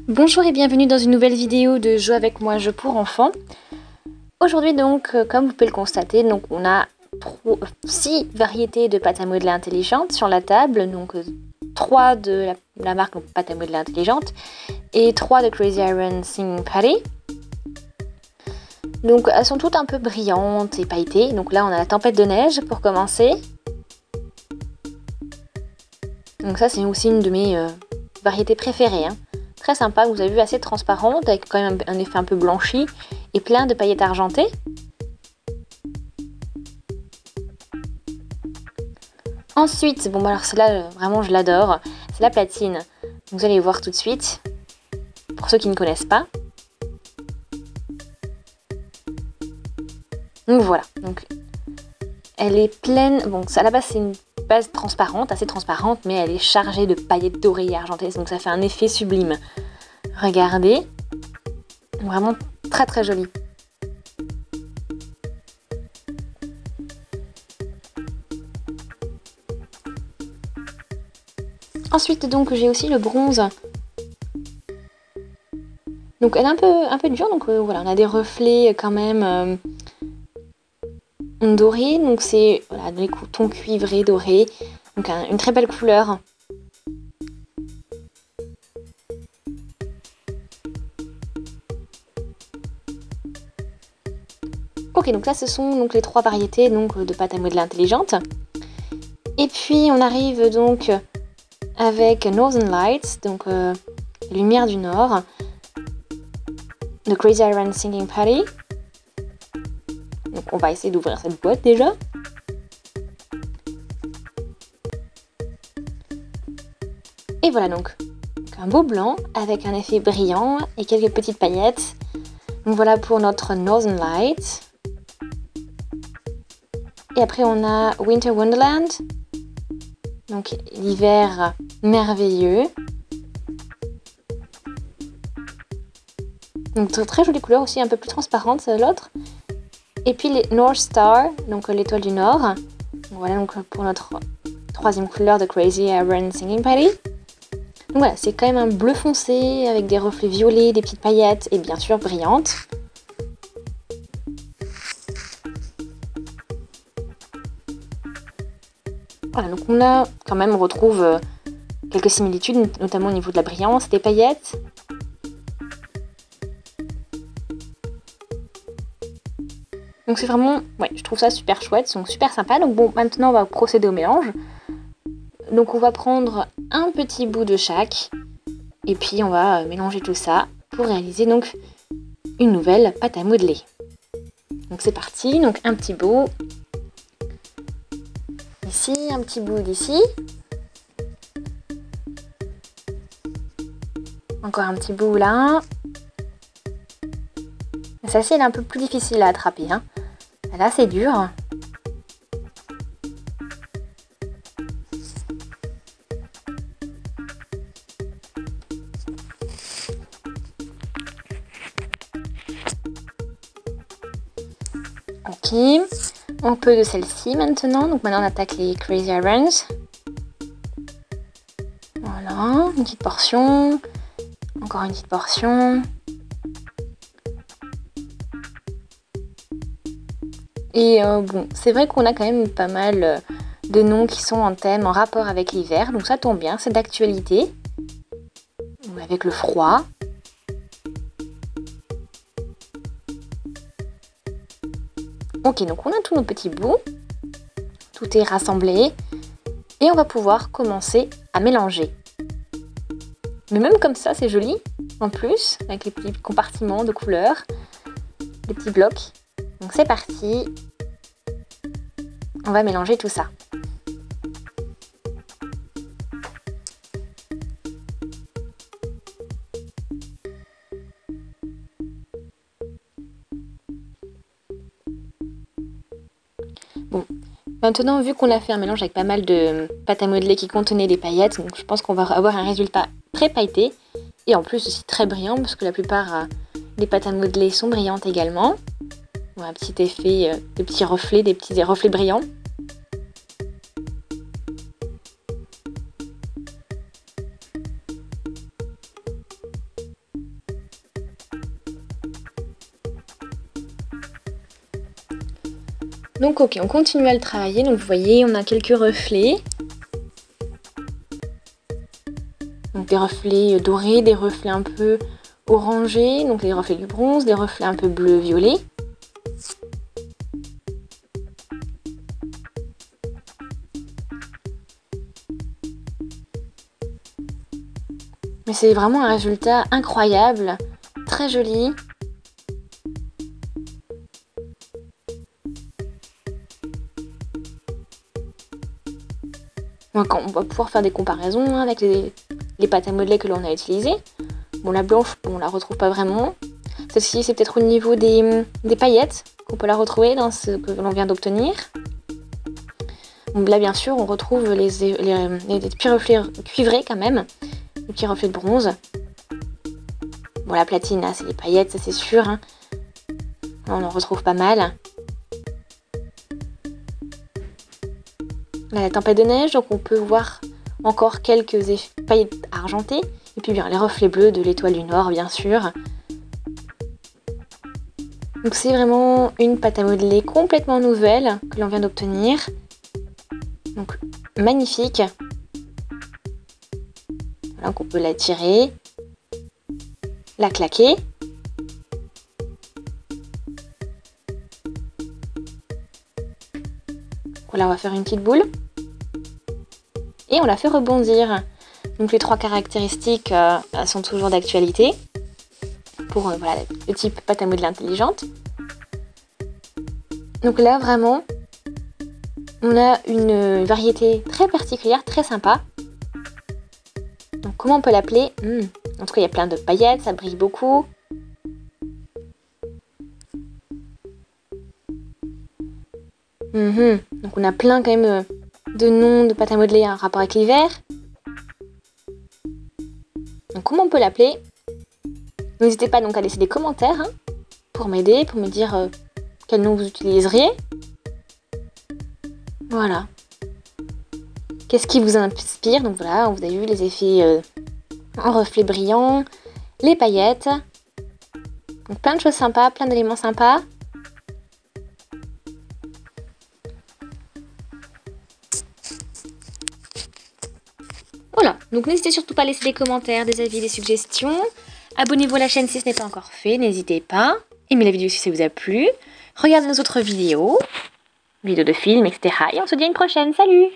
Bonjour et bienvenue dans une nouvelle vidéo de Joue avec moi, jeu pour enfants. Aujourd'hui donc, comme vous pouvez le constater, donc on a 6 variétés de pâte à modeler intelligentes sur la table. Donc 3 de la marque pâte à modeler intelligente et 3 de Crazy Iron Singing Patty. Donc elles sont toutes un peu brillantes et pailletées. Donc là on a la tempête de neige pour commencer. Donc ça c'est aussi une de mes variétés préférées, hein. Très sympa, vous avez vu, assez transparente, avec quand même un effet un peu blanchi et plein de paillettes argentées. Ensuite, bon alors celle-là, vraiment je l'adore, c'est la platine. Vous allez voir tout de suite, pour ceux qui ne connaissent pas. Donc voilà, donc elle est pleine, bon à la base c'est une base transparente, assez transparente, mais elle est chargée de paillettes dorées et argentées, donc ça fait un effet sublime. Regardez, vraiment très très joli. Ensuite donc j'ai aussi le bronze. Donc elle est un peu dure, donc voilà, on a des reflets quand même dorés, donc c'est voilà, des tons cuivrés dorés, donc une très belle couleur. Ok, donc là ce sont donc les 3 variétés donc, de pâte à modeler intelligente. Et puis on arrive donc avec Northern Lights, donc Lumière du Nord, de Crazy Iron Singing Patty. Donc on va essayer d'ouvrir cette boîte déjà. Et voilà donc un beau blanc avec un effet brillant et quelques petites paillettes. Donc voilà pour notre Northern Lights. Et après on a Winter Wonderland, donc l'hiver merveilleux. Donc très jolie couleur aussi, un peu plus transparente l'autre. Et puis les North Star, donc l'étoile du Nord. Donc voilà donc pour notre 3e couleur de Crazy Iron Singing Patty. Donc voilà, c'est quand même un bleu foncé avec des reflets violets, des petites paillettes et bien sûr brillantes. Voilà, donc on retrouve quelques similitudes, notamment au niveau de la brillance, des paillettes. Donc c'est vraiment, ouais, je trouve ça super chouette, donc super sympa. Donc bon, maintenant on va procéder au mélange. Donc on va prendre un petit bout de chaque, et puis on va mélanger tout ça pour réaliser donc une nouvelle pâte à modeler. Donc c'est parti, donc un petit bout. Ici, un petit bout d'ici. Encore un petit bout là. Celle-ci elle est un peu plus difficile à attraper, hein. Là c'est dur. Ok, un peu de celle-ci maintenant. Donc maintenant on attaque les Crazy Irons. Voilà, une petite portion. Encore une petite portion. Et bon, c'est vrai qu'on a quand même pas mal de noms qui sont en thème, en rapport avec l'hiver. Donc ça tombe bien, c'est d'actualité. Avec le froid. Ok, donc on a tous nos petits bouts. Tout est rassemblé. Et on va pouvoir commencer à mélanger. Mais même comme ça, c'est joli. En plus, avec les petits compartiments de couleurs. Les petits blocs. Donc c'est parti. On va mélanger tout ça. Bon, maintenant vu qu'on a fait un mélange avec pas mal de pâte à modeler qui contenait des paillettes, donc je pense qu'on va avoir un résultat très pailleté et en plus aussi très brillant parce que la plupart des pâtes à modeler sont brillantes également. Un petit effet de petits reflets, des petits reflets brillants. Donc ok, on continue à le travailler. Donc vous voyez, on a quelques reflets. Donc des reflets dorés, des reflets un peu orangés, donc les reflets du bronze, des reflets un peu bleu-violet. Mais c'est vraiment un résultat incroyable, très joli. Donc on va pouvoir faire des comparaisons avec les pâtes à modeler que l'on a utilisées. Bon, la blanche, on la retrouve pas vraiment. Celle-ci, c'est peut-être au niveau des paillettes qu'on peut la retrouver dans ce que l'on vient d'obtenir. Donc là, bien sûr, on retrouve les petits reflets cuivrés quand même, les petits reflets de bronze. Bon, la platine, là, c'est les paillettes, ça c'est sûr. Hein. Là, on en retrouve pas mal. Là, la tempête de neige, donc on peut voir encore quelques paillettes argentées. Et puis bien les reflets bleus de l'étoile du Nord, bien sûr. Donc c'est vraiment une pâte à modeler complètement nouvelle que l'on vient d'obtenir. Donc magnifique. Voilà, donc on peut la tirer, la claquer. Voilà, on va faire une petite boule. Et on la fait rebondir. Donc les 3 caractéristiques sont toujours d'actualité pour voilà, le type pâte à modeler intelligente. Donc là vraiment, on a une variété très particulière, très sympa. Donc comment on peut l'appeler? En tout cas il y a plein de paillettes, ça brille beaucoup. Donc on a plein quand même de noms de pâte à modeler en rapport avec l'hiver. Donc comment on peut l'appeler? N'hésitez pas donc à laisser des commentaires hein, pour m'aider, pour me dire quel nom vous utiliseriez. Voilà. Qu'est-ce qui vous inspire? Donc voilà, vous avez vu les effets en reflets brillants, les paillettes. Donc plein de choses sympas, plein d'éléments sympas. Voilà, donc n'hésitez surtout pas à laisser des commentaires, des avis, des suggestions. Abonnez-vous à la chaîne si ce n'est pas encore fait, n'hésitez pas. Aimez la vidéo si ça vous a plu. Regardez nos autres vidéos de films, etc. Et on se dit à une prochaine, salut!